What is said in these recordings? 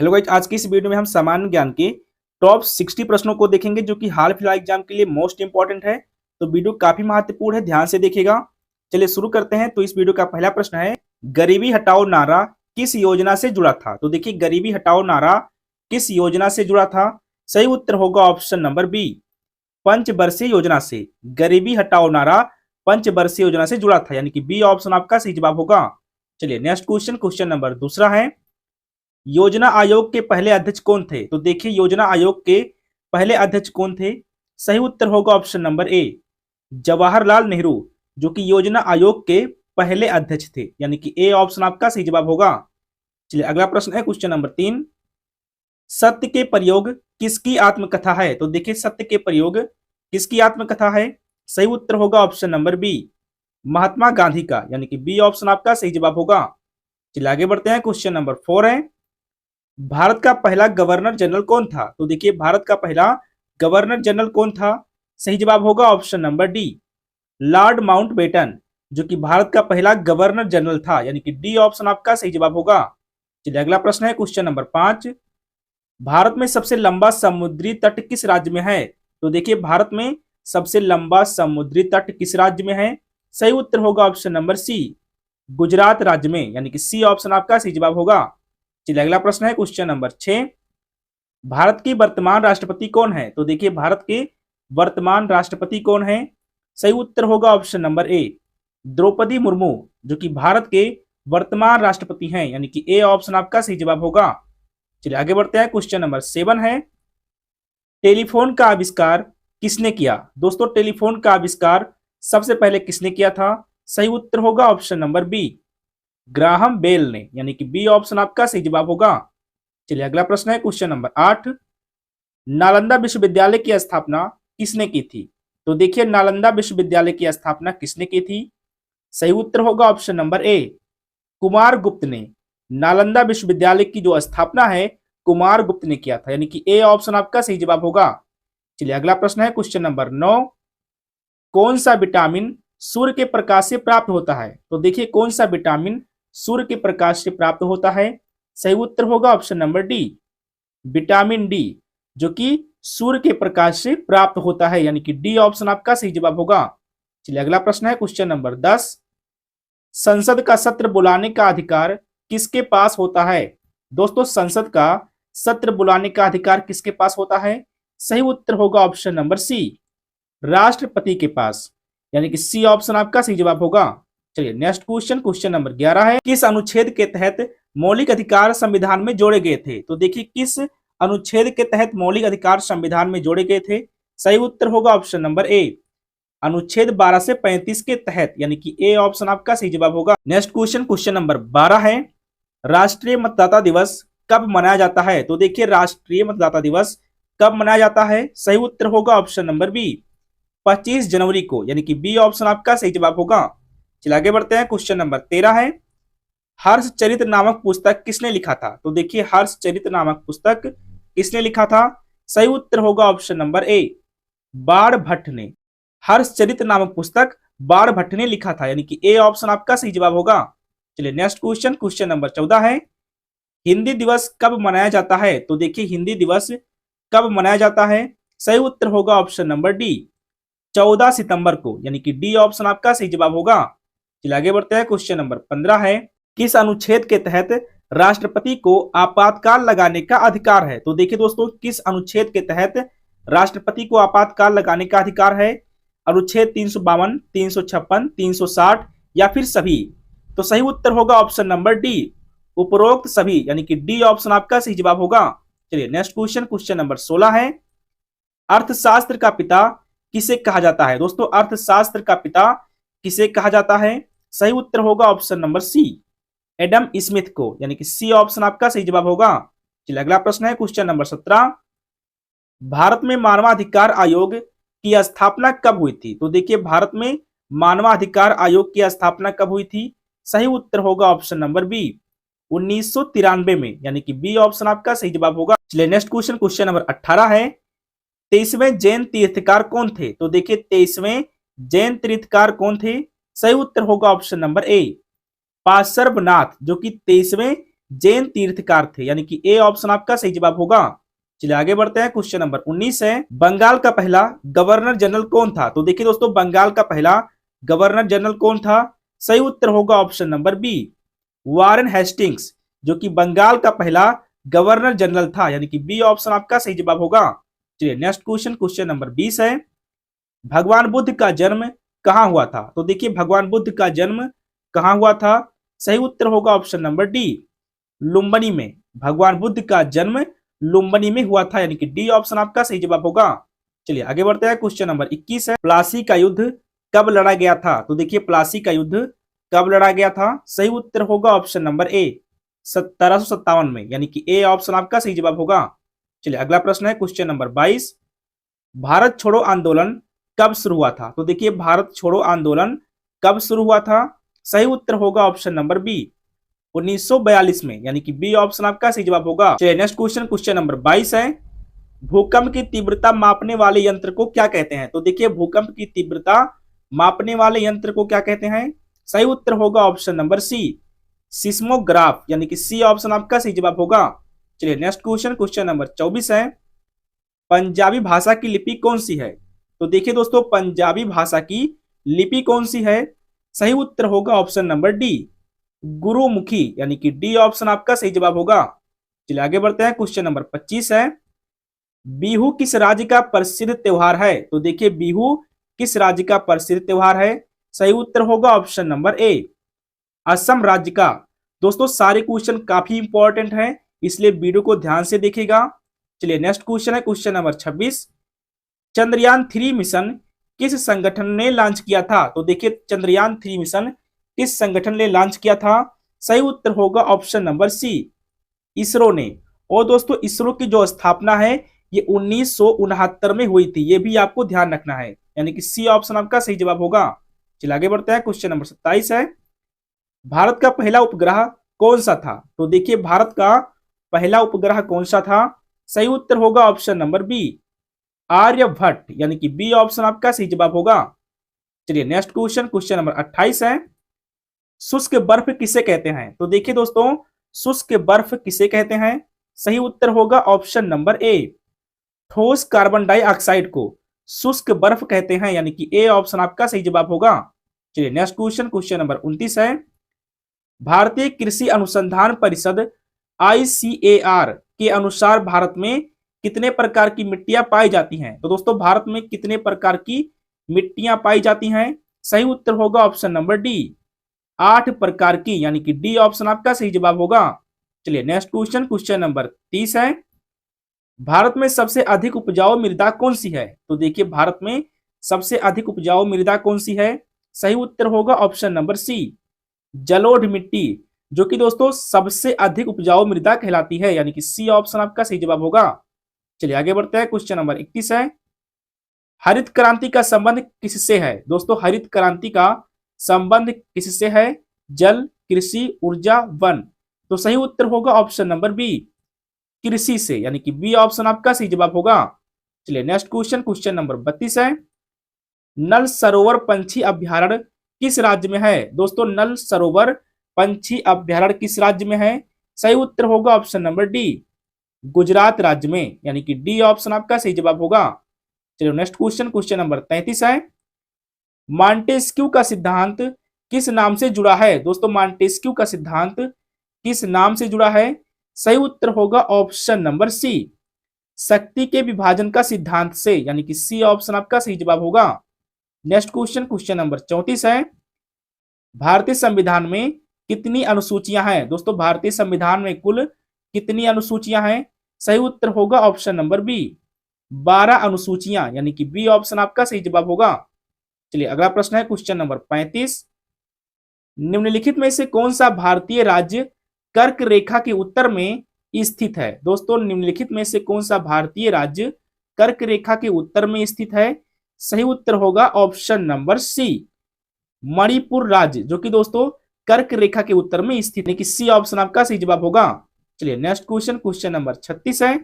Hello guys, आज की इस वीडियो में हम सामान्य ज्ञान के टॉप 60 प्रश्नों को देखेंगे जो कि हाल फिलहाल एग्जाम के लिए मोस्ट इंपॉर्टेंट है। तो वीडियो काफी महत्वपूर्ण है, ध्यान से देखिएगा। चलिए शुरू करते हैं। तो इस वीडियो का पहला प्रश्न है, गरीबी हटाओ नारा किस योजना से जुड़ा था? तो देखिए, गरीबी हटाओ नारा किस योजना से जुड़ा था? सही उत्तर होगा ऑप्शन नंबर बी, पंचवर्षीय योजना से। गरीबी हटाओ नारा पंचवर्षीय योजना से जुड़ा था, यानी कि बी ऑप्शन आपका सही जवाब होगा। चलिए नेक्स्ट क्वेश्चन, क्वेश्चन नंबर दूसरा है, योजना आयोग के पहले अध्यक्ष कौन थे? तो देखिए, योजना आयोग के पहले अध्यक्ष कौन थे? सही उत्तर होगा ऑप्शन नंबर ए, जवाहरलाल नेहरू, जो कि योजना आयोग के पहले अध्यक्ष थे, यानी कि ए ऑप्शन आपका सही जवाब होगा। चलिए अगला प्रश्न है, क्वेश्चन नंबर 3, सत्य के प्रयोग किसकी आत्मकथा है? तो देखिए, सत्य के प्रयोग किसकी आत्मकथा है? सही उत्तर होगा option number B, Mahatma Gandhi का, यानी कि बी ऑप्शन आपका सही जवाब होगा। चलिए आगे बढ़ते हैं, क्वेश्चन नंबर 4 है, भारत का पहला गवर्नर जनरल कौन था? तो देखिए, भारत का पहला गवर्नर जनरल कौन था? सही जवाब होगा option number D, Lord Mountbatten, जो कि भारत का पहला गवर्नर जनरल था, यानी कि डी ऑप्शन आपका सही जवाब होगा। चलिए अगला प्रश्न है, क्वेश्चन नंबर 5, भारत में सबसे लंबा समुद्री तट किस राज्य में है? तो देखिए, भारत में सबसे लंबा समुद्री तट किस राज्य में है? सही उत्तर होगा ऑप्शन नंबर सी, गुजरात राज्य में, यानी कि सी ऑप्शन आपका सही जवाब होगा। चलिए अगला प्रश्न है, क्वेश्चन नंबर 6, भारत के वर्तमान राष्ट्रपति कौन है? तो देखिए, भारत के वर्तमान राष्ट्रपति कौन है? सही उत्तर होगा option number A, Droupadi Murmu, जो कि भारत के वर्तमान राष्ट्रपति हैं, यानी कि ए ऑप्शन आपका सही जवाब होगा। चलिए आगे बढ़ते हैं, क्वेश्चन नंबर 7 है, टेलीफोन का आविष्कार किसने किया? दोस्तों, टेलीफोन का आविष्कार सबसे पहले किसने किया था? सही उत्तर होगा option number B, Graham Bell ने, यानी कि बी ऑप्शन आपका सही जवाब होगा। चलिए अगला प्रश्न है, क्वेश्चन नंबर 8, नालंदा विश्वविद्यालय की स्थापना किसने की थी? तो देखिए, नालंदा विश्वविद्यालय की स्थापना किसने की थी? सही उत्तर होगा ऑप्शन नंबर ए, कुमार गुप्त ने। नालंदा विश्वविद्यालय की जो स्थापना है कुमार गुप्त ने किया था, यानी कि ए ऑप्शन आपका सही जवाब होगा। चलिए अगला प्रश्न है, क्वेश्चन नंबर 9, कौन सा विटामिन सूर्य के प्रकाश से प्राप्त होता है? तो देखिए, कौन सा विटामिन सूर्य के प्रकाश से प्राप्त होता है? सही उत्तर होगा option number D, vitamin D, जो कि सूर्य के प्रकाश से प्राप्त होता है, यानी कि डी ऑप्शन आपका सही जवाब होगा। चलिए अगला प्रश्न है, क्वेश्चन नंबर 10, संसद का सत्र बुलाने का अधिकार किसके पास होता है? दोस्तों, संसद का सत्र बुलाने का अधिकार किसके पास होता है? सही उत्तर होगा ऑप्शन नंबर सी, राष्ट्रपति के पास, यानी कि सी ऑप्शन आपका सही जवाब होगा। चलिए नेक्स्ट क्वेश्चन, क्वेश्चन नंबर 11 है, किस अनुच्छेद के तहत मौलिक अधिकार संविधान में जोड़े गए थे? तो देखिए, किस अनुच्छेद के तहत मौलिक अधिकार संविधान में जोड़े गए थे? सही उत्तर होगा ऑप्शन नंबर ए, अनुच्छेद 12 से 35 के तहत, यानी कि ए ऑप्शन आपका सही जवाब होगा। नेक्स्ट क्वेश्चन, क्वेश्चन नंबर 12 है, राष्ट्रीय मतदाता दिवस कब मनाया जाता है? तो देखिए, राष्ट्रीय मतदाता दिवस कब मनाया जाता है? सही उत्तर होगा ऑप्शन नंबर बी, 25 जनवरी को, यानी कि बी ऑप्शन आपका सही जवाब होगा। चलिए आगे बढ़ते हैं, क्वेश्चन नंबर 13 है, हर्षचरित नामक पुस्तक किसने लिखा था? तो देखिए, हर्षचरित नामक पुस्तक किसने लिखा था? सही उत्तर होगा ऑप्शन नंबर ए, बाण भट्ट ने। हर्षचरित नामक पुस्तक बाण भट्ट ने लिखा था, यानी कि ए ऑप्शन आपका सही जवाब होगा। चलिए नेक्स्ट क्वेश्चन, क्वेश्चन नंबर 14 है, हिंदी दिवस कब मनाया जाता है? तो देखिए, हिंदी दिवस कब मनाया जाता है? सही उत्तर होगा ऑप्शन नंबर डी, 14 सितंबर को, यानी कि डी ऑप्शन आपका सही जवाब होगा। चलिए आगे बढ़ते हैं, क्वेश्चन नंबर 15 है, किस अनुच्छेद के तहत राष्ट्रपति को आपातकाल लगाने का अधिकार है? तो देखिए दोस्तों, किस अनुच्छेद के तहत राष्ट्रपति को आपातकाल लगाने का अधिकार है? अनुच्छेद 352, 356, 360 या फिर सभी? तो सही उत्तर होगा ऑप्शन नंबर डी, उपरोक्त सभी, यानी कि डी ऑप्शन आपका सही जवाब होगा। चलिए नेक्स्ट क्वेश्चन, क्वेश्चन नंबर 16 है, अर्थशास्त्र का पिता किसे कहा जाता है? दोस्तों, अर्थशास्त्र का पिता किसे कहा जाता है? सही उत्तर होगा option number C, Adam Smith को, यानी कि सी ऑप्शन आपका सही जवाब होगा। चलिए अगला प्रश्न है, क्वेश्चन नंबर 17, भारत में मानवाधिकार आयोग की स्थापना कब हुई थी? तो देखिए, भारत में मानवाधिकार आयोग की स्थापना कब हुई थी? सही उत्तर होगा ऑप्शन नंबर बी, 1993 में, यानी कि बी ऑप्शन आपका सही जवाब होगा। चलिए नेक्स्ट क्वेश्चन, क्वेश्चन नंबर 18 है, 23वें जैन तीर्थकार कौन थे? तो देखिए, 23वें जैन तीर्थकार कौन थे? सही उत्तर होगा ऑप्शन नंबर ए, पार्श्वनाथ, जो कि 23वें जैन तीर्थकार थे, यानी कि ए ऑप्शन आपका सही जवाब होगा। चलिए आगे बढ़ते हैं। क्वेश्चन नंबर 19 है, बंगाल का पहला गवर्नर जनरल कौन था? तो देखिए दोस्तों, बंगाल का पहला गवर्नर जनरल कौन था? सही उत्तर होगा option number B, Warren Hastings, जो कि बंगाल का पहला गवर्नर जनरल था, यानी कि बी ऑप्शन आपका सही जवाब होगा। चलिए नेक्स्ट क्वेश्चन, क्वेश्चन नंबर 20 है, भगवान बुद्ध का जन्म कहां हुआ था? तो देखिए भगवान बुद्ध का जन्म कहां हुआ था? सही उत्तर होगा ऑप्शन नंबर डी, लुम्बिनी में। भगवान बुद्ध का जन्म लुम्बिनी में हुआ था, यानी कि डी ऑप्शन आपका सही जवाब होगा। चलिए आगे बढ़ते हैं। क्वेश्चन नंबर 21 है, प्लासी का युद्ध कब लड़ा गया था? तो देखिए प्लासी का युद्ध कब लड़ा गया था? सही उत्तर होगा ऑप्शन नंबर ए, 1757 में, यानी कि ए ऑप्शन आपका सही जवाब होगा। चलिए अगला प्रश्न है क्वेश्चन नंबर 22, भारत छोड़ो आंदोलन कब शुरू हुआ था? तो देखिए भारत छोड़ो आंदोलन कब शुरू हुआ था? सही उत्तर होगा ऑप्शन नंबर बी, 1942 में, यानी कि बी ऑप्शन आपका सही जवाब होगा। चलिए नेक्स्ट क्वेश्चन, क्वेश्चन नंबर 22 है, भूकंप की तीव्रता मापने वाले यंत्र को क्या कहते हैं? तो देखिए भूकंप की तीव्रता मापने वाले यंत्र को क्या कहते हैं? सही उत्तर होगा ऑप्शन नंबर सी, सिस्मोग्राफ, यानी कि सी ऑप्शन आपका सही जवाब होगा। चलिए नेक्स्ट क्वेश्चन, क्वेश्चन नंबर 24 है, पंजाबी भाषा की लिपि कौन सी है? तो देखिए दोस्तों, पंजाबी भाषा की लिपि कौन सी है? सही उत्तर होगा ऑप्शन नंबर डी, गुरुमुखी, यानी कि डी ऑप्शन आपका सही जवाब होगा। चलिए आगे बढ़ते हैं। क्वेश्चन नंबर 25 है, बिहू किस राज्य का प्रसिद्ध त्योहार है? तो देखिए बिहू किस राज्य का प्रसिद्ध त्योहार है? सही उत्तर होगा ऑप्शन नंबर ए, असम राज्य का। दोस्तों सारे क्वेश्चन काफी इंपॉर्टेंट हैं, इसलिए वीडियो को ध्यान से देखिएगा। चलिए नेक्स्ट क्वेश्चन है क्वेश्चन नंबर 26, चंद्रयान 3 मिशन किस संगठन ने लॉन्च किया था? तो देखिए चंद्रयान 3 मिशन किस संगठन ने लॉन्च किया था? सही उत्तर होगा ऑप्शन नंबर सी, इसरो ने। और दोस्तों इसरो की जो स्थापना है ये 1969 में हुई थी, ये भी आपको ध्यान रखना है, यानी कि सी ऑप्शन आपका सही जवाब होगा। चलिए आगे बढ़ते हैं। क्वेश्चन नंबर 27 है, भारत का पहला उपग्रह कौन सा था? तो देखिए भारत का पहला उपग्रह कौन सा था? सही उत्तर होगा ऑप्शन नंबर बी, आर्यभट्ट, यानी कि बी ऑप्शन आपका सही जवाब होगा। चलिए नेक्स्ट क्वेश्चन, क्वेश्चन नंबर 28 है, शुष्क बर्फ किसे कहते हैं? तो देखिए दोस्तों, शुष्क बर्फ किसे कहते हैं? सही उत्तर होगा ऑप्शन नंबर ए, ठोस कार्बन डाइऑक्साइड को शुष्क बर्फ कहते हैं, यानी कि ए ऑप्शन आपका सही जवाब होगा। चलिए नेक्स्ट क्वेश्चन, क्वेश्चन नंबर 29 है, भारतीय कृषि अनुसंधान परिषद ICAR के अनुसार भारत में कितने प्रकार की मिट्टियां पाई जाती हैं? तो दोस्तों भारत में कितने प्रकार की मिट्टियां पाई जाती हैं? सही उत्तर होगा ऑप्शन नंबर डी, 8 प्रकार की, यानी कि डी ऑप्शन आपका सही जवाब होगा। चलिए नेक्स्ट क्वेश्चन, क्वेश्चन नंबर 30 है, भारत में सबसे अधिक उपजाऊ मृदा कौन सी है? तो देखिए भारत में सबसे अधिक उपजाऊ मृदा कौन सी है? सही उत्तर होगा ऑप्शन नंबर सी, जलोढ़ मिट्टी, जो कि दोस्तों सबसे अधिक उपजाऊ मृदा कहलाती है, यानी कि सी ऑप्शन आपका सही जवाब होगा। चलिए आगे बढ़ते हैं। क्वेश्चन नंबर 31 है, हरित क्रांति का संबंध किससे है? दोस्तों हरित क्रांति का संबंध किससे है? जल, कृषि, ऊर्जा, वन। तो सही उत्तर होगा ऑप्शन नंबर बी, कृषि से, यानी कि बी ऑप्शन आपका सही जवाब होगा। चलिए नेक्स्ट क्वेश्चन, क्वेश्चन नंबर 32 है, नल सरोवर पंछी अभ्यारण्य किस राज्य में है? दोस्तों नल सरोवर पंछी अभ्यारण्य किस राज्य में है? सही उत्तर होगा ऑप्शन नंबर डी, गुजरात राज्य में, यानी कि डी ऑप्शन आपका सही जवाब होगा। चलिए नेक्स्ट क्वेश्चन, क्वेश्चन नंबर 33 है, मॉन्टेस्क्यू का सिद्धांत किस नाम से जुड़ा है? दोस्तों मॉन्टेस्क्यू का सिद्धांत किस नाम से जुड़ा है? सही उत्तर होगा ऑप्शन नंबर सी, शक्ति के विभाजन का सिद्धांत से, यानी कि सी ऑप्शन आपका सही जवाब होगा। नेक्स्ट क्वेश्चन, क्वेश्चन नंबर 34 है, भारतीय संविधान में कितनी अनुसूचियां हैं? दोस्तों भारतीय संविधान में कुल कितनी अनुसूचियां हैं? सही उत्तर होगा ऑप्शन नंबर बी, 12 अनुसूचियां, यानी कि बी ऑप्शन आपका सही जवाब होगा। चलिए अगला प्रश्न है क्वेश्चन नंबर 35, निम्नलिखित में से कौन सा भारतीय राज्य कर्क रेखा के उत्तर में स्थित है? दोस्तों निम्नलिखित में से कौन सा भारतीय राज्य कर्क रेखा के उत्तर में स्थित है? सही उत्तर होगा ऑप्शन नंबर सी, मणिपुर राज्य, जो कि दोस्तों कर्क रेखा के उत्तर में स्थित है, कि सी ऑप्शन आपका सही जवाब होगा। चलिए नेक्स्ट क्वेश्चन, क्वेश्चन नंबर 36 है,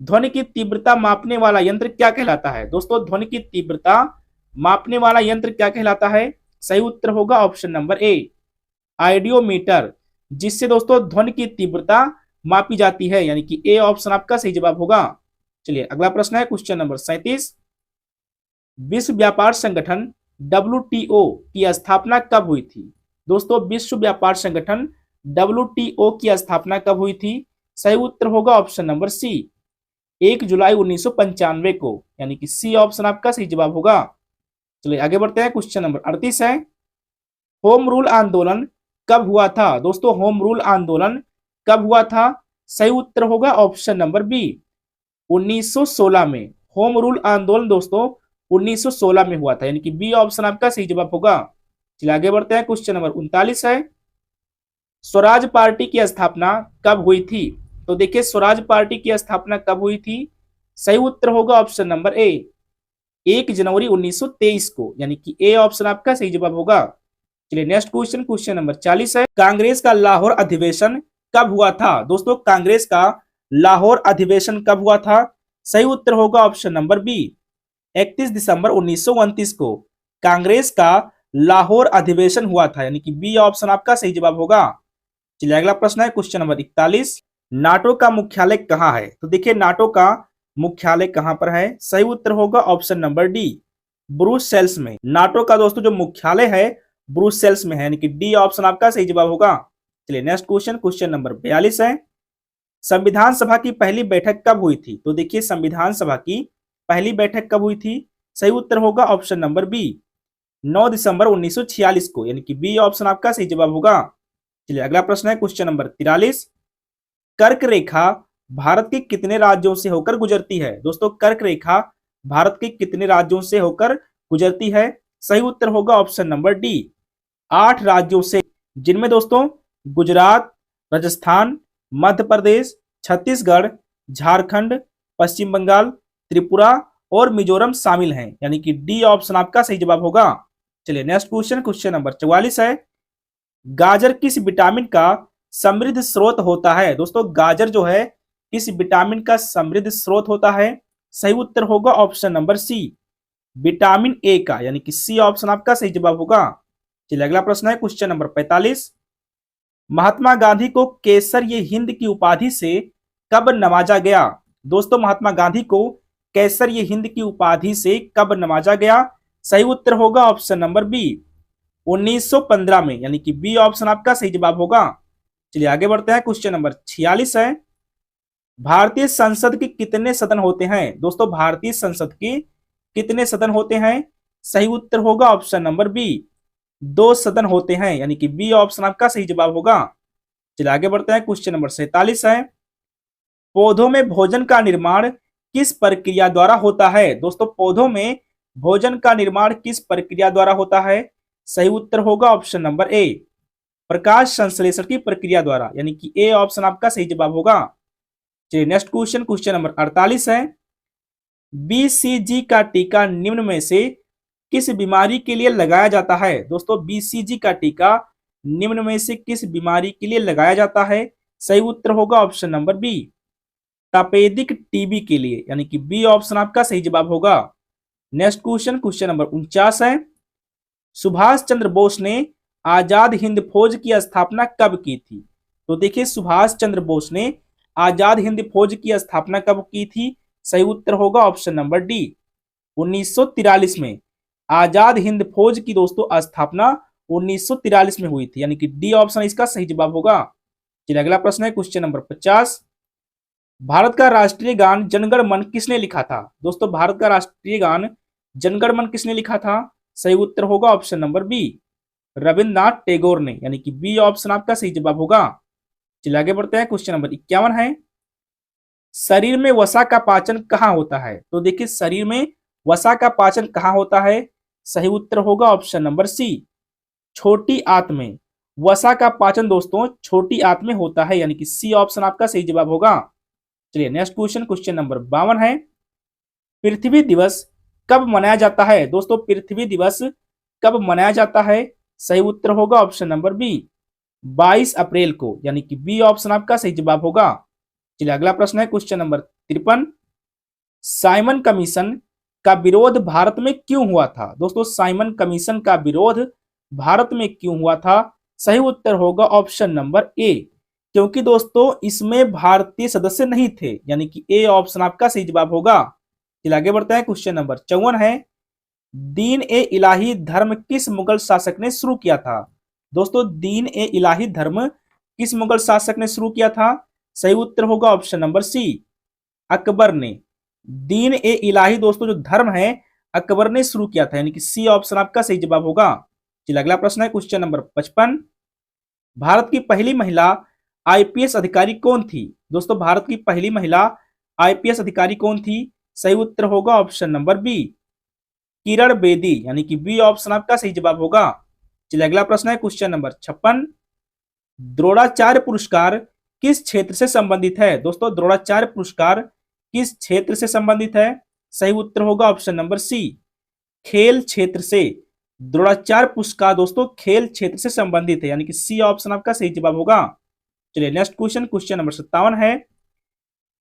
ध्वनि की तीव्रता मापने वाला यंत्र क्या कहलाता है? दोस्तों ध्वनि की तीव्रता मापने वाला यंत्र क्या कहलाता है? सही उत्तर होगा ऑप्शन नंबर ए, आइडियोमीटर, जिससे दोस्तों ध्वनि की तीव्रता मापी जाती है, यानी कि ए ऑप्शन आपका सही जवाब होगा। चलिए अगला प्रश्न है क्वेश्चन नंबर 37। विश्व व्यापार संगठन WTO की स्थापना कब हुई थी? दोस्तों विश्व व्यापार संगठन WTO की स्थापना कब हुई थी? सही उत्तर होगा ऑप्शन नंबर सी, 1 जुलाई 1995 को, यानी कि सी ऑप्शन आपका सही जवाब होगा। चलिए आगे बढ़ते हैं, क्वेश्चन नंबर 38 है, होम रूल आंदोलन कब हुआ था? दोस्तों होम रूल आंदोलन कब हुआ था? सही उत्तर होगा ऑप्शन नंबर बी, 1916 में। होम रूल आंदोलन दोस्तों 1916 में हुआ था, यानी कि बी ऑप्शन आपका सही जवाब होगा। चलिए आगे बढ़ते हैं, क्वेश्चन नंबर 39 है, स्वराज पार्टी की स्थापना कब हुई थी? तो देखिए स्वराज पार्टी की स्थापना कब हुई थी? सही उत्तर होगा ऑप्शन नंबर ए, 1 जनवरी 1923 को, यानी कि ए ऑप्शन आपका सही जवाब होगा। चलिए नेक्स्ट क्वेश्चन, क्वेश्चन नंबर 40 है, कांग्रेस का लाहौर अधिवेशन कब हुआ था? दोस्तों कांग्रेस का लाहौर अधिवेशन कब हुआ था? सही उत्तर होगा ऑप्शन नंबर बी, 31 दिसंबर 1929 को कांग्रेस का लाहौर अधिवेशन हुआ था, यानी कि बी ऑप्शन आपका सही जवाब होगा। चलिए अगला प्रश्न है क्वेश्चन नंबर 41, नाटो का मुख्यालय कहाँ है? तो देखिए नाटो का मुख्यालय कहाँ पर है? सही उत्तर होगा ऑप्शन नंबर डी, ब्रुसेल्स में। नाटो का दोस्तों जो मुख्यालय है ब्रुसेल्स में है, यानी कि डी ऑप्शन आपका सही जवाब होगा। चलिए नेक्स्ट क्वेश्चन, क्वेश्चन नंबर 42 है, संविधान सभा की पहली बैठक कब हुई थी? तो देखिए संविधान सभा की पहली बैठक कब हुई थी? सही उत्तर होगा ऑप्शन नंबर बी, 9 दिसंबर 1946 को, यानी कि बी ऑप्शन आपका सही जवाब होगा। चलिए अगला प्रश्न है क्वेश्चन नंबर 43, कर्क रेखा भारत के कितने राज्यों से होकर गुजरती है? दोस्तों कर्क रेखा भारत के कितने राज्यों से होकर गुजरती है? सही उत्तर होगा ऑप्शन नंबर डी, 8 राज्यों से, जिनमें दोस्तों गुजरात, राजस्थान, मध्य प्रदेश, छत्तीसगढ़, झारखंड, पश्चिम बंगाल, त्रिपुरा और मिजोरम शामिल हैं, यानी कि डी ऑप्शन आपका सही जवाब होगा। चलिए नेक्स्ट क्वेश्चन, क्वेश्चन नंबर 44 है, गाजर किस विटामिन का समृद्ध स्रोत होता है? दोस्तों गाजर जो है किस विटामिन का समृद्ध स्रोत होता है? सही उत्तर होगा option number C, vitamin A का, यानी कि सी ऑप्शन आपका सही जवाब होगा। चलिए अगला प्रश्न है क्वेश्चन नंबर 45, महात्मा गांधी को केसर ये हिंद की उपाधि से कब नवाजा गया? दोस्तों महात्मा गांधी को केसर ये हिंद की उपाधि से कब नवाजा गया? सही उत्तर होगा ऑप्शन नंबर बी, 1915 में, यानी कि बी ऑप्शन आपका सही जवाब होगा। चलिए आगे बढ़ते हैं, क्वेश्चन नंबर 46 है, भारतीय संसद के कितने सदन होते हैं? दोस्तों भारतीय संसद के कितने सदन होते हैं? सही उत्तर होगा ऑप्शन नंबर बी, 2 सदन होते हैं, यानी कि बी ऑप्शन आपका सही जवाब होगा। चलिए आगे बढ़ते हैं, क्वेश्चन नंबर 47 है, पौधों में भोजन का निर्माण किस प्रक्रिया द्वारा होता है? दोस्तों पौधों में भोजन का निर्माण किस प्रक्रिया द्वारा होता है? सही उत्तर होगा ऑप्शन नंबर ए, प्रकाश संश्लेषण की प्रक्रिया द्वारा, यानी कि ए ऑप्शन आपका सही जवाब होगा। चलिए नेक्स्ट क्वेश्चन, क्वेश्चन नंबर 48 है, BCG का टीका निम्न में से किस बीमारी के लिए लगाया जाता है? दोस्तों BCG का टीका निम्न में से किस बीमारी के लिए लगाया जाता है? सही उत्तर होगा ऑप्शन नंबर बी, तपेदिक टीबी के लिए, यानी कि बी ऑप्शन आपका सही जवाब होगा। नेक्स्ट क्वेश्चन, क्वेश्चन नंबर 49 है, सुभाष चंद्र बोस ने आजाद हिंद फौज की स्थापना कब की थी? तो देखिए सुभाष चंद्र बोस ने आजाद हिंद फौज की स्थापना कब की थी? सही उत्तर होगा ऑप्शन नंबर डी, 1943 में। आजाद हिंद फौज की दोस्तों स्थापना 1943 में हुई थी, यानी कि डी ऑप्शन इसका सही जवाब होगा। चलिए अगला प्रश्न है क्वेश्चन नंबर 50, भारत का राष्ट्रीय गान जनगण मन किसने लिखा था? दोस्तों भारत का राष्ट्रीय गान जनगण मन किसने लिखा था? सही उत्तर होगा option number B, Rabindranath Tagore ने, यानी कि बी ऑप्शन आपका सही जवाब होगा। चलिए आगे बढ़ते हैं, क्वेश्चन नंबर 51 है, शरीर में वसा का पाचन कहाँ होता है? तो देखिए शरीर में वसा का पाचन कहाँ होता है? सही उत्तर होगा ऑप्शन नंबर सी, छोटी आंत में। वसा का पाचन दोस्तों छोटी आंत में होता है, यानी कि सी ऑप्शन आपका सही जवाब होगा। चलिए नेक्स्ट क्वेश्चन, क्वेश्चन नंबर 52 है, पृथ्वी दिवस कब मनाया जाता है? दोस्तों पृथ्वी दिवस कब मनाया जाता है? सही उत्तर होगा ऑप्शन नंबर बी, 22 अप्रैल को, यानी कि बी ऑप्शन आपका सही जवाब होगा। चलिए अगला प्रश्न है क्वेश्चन नंबर 53, साइमन कमीशन का विरोध भारत में क्यों हुआ था? दोस्तों साइमन कमीशन का विरोध भारत में क्यों हुआ था? सही उत्तर होगा ऑप्शन नंबर ए, क्योंकि दोस्तों इसमें भारतीय सदस्य नहीं थे, यानी कि ए ऑप्शन आपका सही जवाब होगा। चलिए आगे बढ़ते हैं। क्वेश्चन नंबर 54 है, दीन ए इलाही धर्म किस मुगल शासक ने शुरू किया था? दोस्तों दीन ए इलाही धर्म किस मुगल शासक ने शुरू किया था? सही उत्तर होगा ऑप्शन नंबर सी, अकबर ने। दीन ए इलाही दोस्तों जो धर्म है अकबर ने शुरू किया था, यानी कि सी ऑप्शन आपका सही जवाब होगा। चलिए अगला प्रश्न है क्वेश्चन नंबर 55, भारत की पहली महिला आईपीएस अधिकारी कौन थी? दोस्तों भारत की पहली महिला आईपीएस अधिकारी कौन थी? सही उत्तर होगा option number B, Kiran Bedi, यानी कि बी ऑप्शन आपका सही जवाब होगा। चलिए अगला प्रश्न है क्वेश्चन नंबर 56, द्रोणाचार्य पुरस्कार किस क्षेत्र से संबंधित है? दोस्तों द्रोणाचार्य पुरस्कार किस क्षेत्र से संबंधित है? सही उत्तर होगा ऑप्शन नंबर सी, खेल क्षेत्र से। द्रोणाचार्य पुरस्कार दोस्तों खेल क्षेत्र से संबंधित है, यानी कि सी ऑप्शन आपका सही जवाब होगा। चलिए नेक्स्ट क्वेश्चन, क्वेश्चन नंबर 57 है,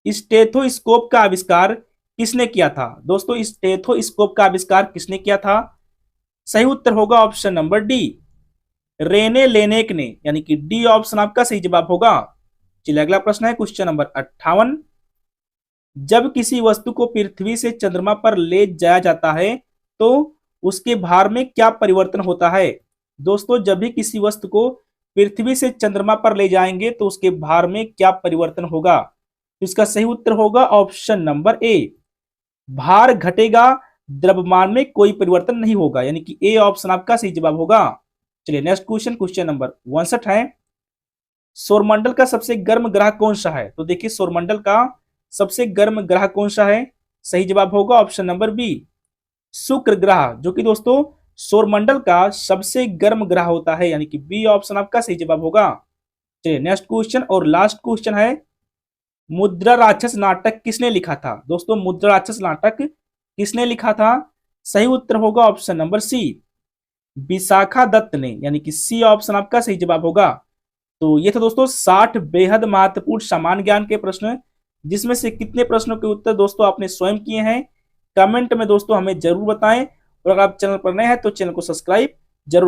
स्टेथोस्कोप का आविष्कार किसने किया था? दोस्तों स्टेथोस्कोप का आविष्कार किसने किया था? सही उत्तर होगा option number D, Rene Laennec ने, यानी कि डी ऑप्शन आपका सही जवाब होगा। चलिए अगला प्रश्न है क्वेश्चन नंबर 58, जब किसी वस्तु को पृथ्वी से चंद्रमा पर ले जाया जाता है तो उसके भार में क्या परिवर्तन होता है? दोस्तों जब भी किसी वस्तु को पृथ्वी से चंद्रमा पर ले जाएंगे तो उसके भार में क्या परिवर्तन होगा? तो इसका सही उत्तर होगा ऑप्शन नंबर ए, भार घटेगा, द्रव्यमान में कोई परिवर्तन नहीं होगा, यानी कि ए ऑप्शन आपका सही जवाब होगा। चलिए नेक्स्ट क्वेश्चन, क्वेश्चन नंबर 59 है, सौरमंडल का सबसे गर्म ग्रह कौन सा है? तो देखिए सौरमंडल का सबसे गर्म ग्रह कौन सा है? सही जवाब होगा ऑप्शन नंबर बी, शुक्र ग्रह, जो कि दोस्तों सौरमंडल का सबसे गर्म ग्रह होता है, यानी कि बी ऑप्शन आपका सही जवाब होगा। चलिए नेक्स्ट क्वेश्चन और लास्ट क्वेश्चन है, मुद्रा राक्षस नाटक किसने लिखा था? दोस्तों मुद्रा राक्षस नाटक किसने लिखा था? सही उत्तर होगा option number C, Vishakha Datta ने, यानी कि सी ऑप्शन आपका सही जवाब होगा। तो ये था दोस्तों 60 बेहद महत्वपूर्ण सामान्य ज्ञान के प्रश्न, जिसमें से कितने प्रश्नों के उत्तर दोस्तों आपने स्वयं किए हैं कमेंट में दोस्तों हमें जरूर बताएं, और अगर आप चैनल पर नए हैं तो चैनल को सब्सक्राइब जरूर